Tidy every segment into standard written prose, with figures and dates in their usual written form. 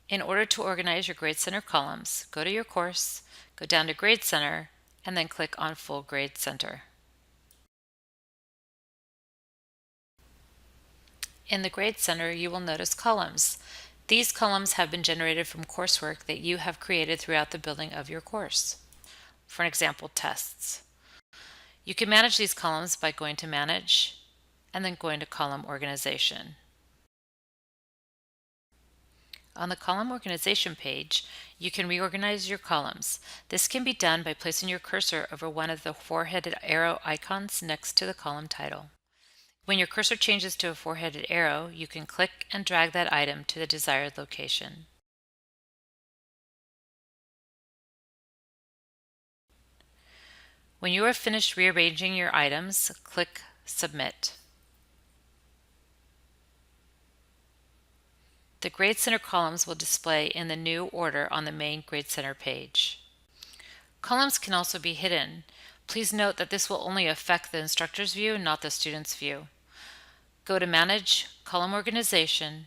In order to organize your Grade Center columns, go to your course, go down to Grade Center, and then click on Full Grade Center. In the Grade Center, you will notice columns. These columns have been generated from coursework that you have created throughout the building of your course. For an example, tests. You can manage these columns by going to Manage and then going to Column Organization. On the column organization page, you can reorganize your columns. This can be done by placing your cursor over one of the four-headed arrow icons next to the column title. When your cursor changes to a four-headed arrow, you can click and drag that item to the desired location. When you are finished rearranging your items, click Submit. The Grade Center columns will display in the new order on the main Grade Center page. Columns can also be hidden. Please note that this will only affect the instructor's view, not the student's view. Go to Manage, Column Organization.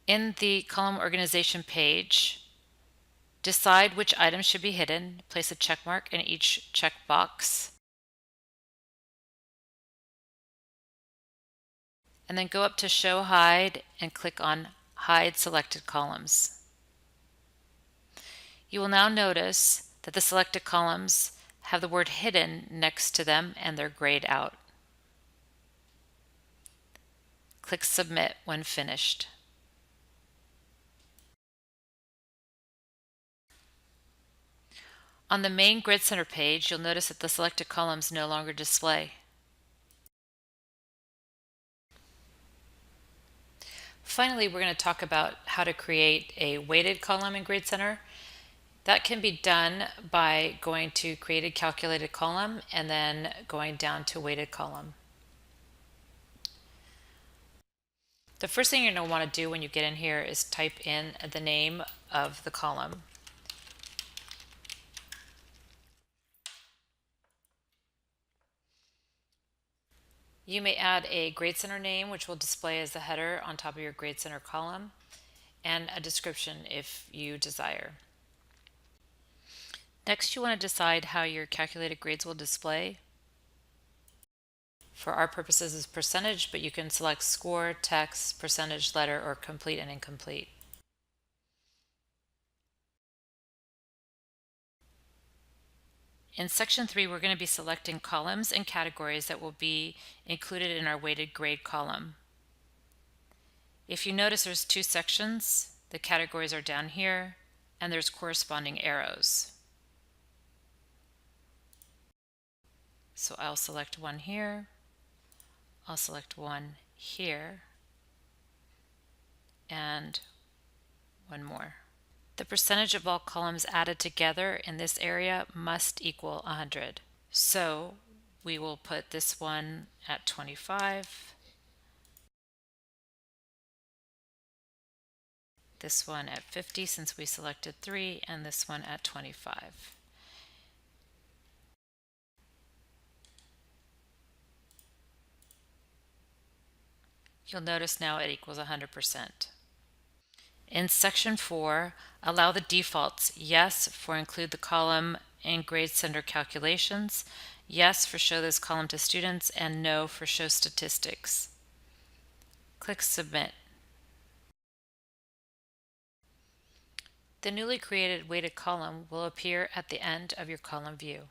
In the column organization page, decide which items should be hidden. Place a check mark in each checkbox. And then go up to Show Hide and click on Hide Selected Columns. You will now notice that the selected columns have the word hidden next to them and they're grayed out. Click Submit when finished. On the main Grid Center page, you'll notice that the selected columns no longer display. Finally, we're going to talk about how to create a weighted column in Grade Center. That can be done by going to Create Calculated Column and then going down to Weighted Column. The first thing you're going to want to do when you get in here is type in the name of the column. You may add a Grade Center name, which will display as the header on top of your Grade Center column, and a description if you desire. Next, you want to decide how your calculated grades will display. For our purposes, it's percentage, but you can select score, text, percentage, letter, or complete and incomplete. In section 3, we're going to be selecting columns and categories that will be included in our weighted grade column. If you notice, there's two sections. The categories are down here, and there's corresponding arrows. So I'll select one here, I'll select one here, and one more. The percentage of all columns added together in this area must equal 100. So we will put this one at 25, this one at 50 since we selected 3, and this one at 25. You'll notice now it equals 100%. In section 4, allow the defaults yes for include the column in Grade Center calculations, yes for show this column to students, and no for show statistics. Click Submit. The newly created weighted column will appear at the end of your column view.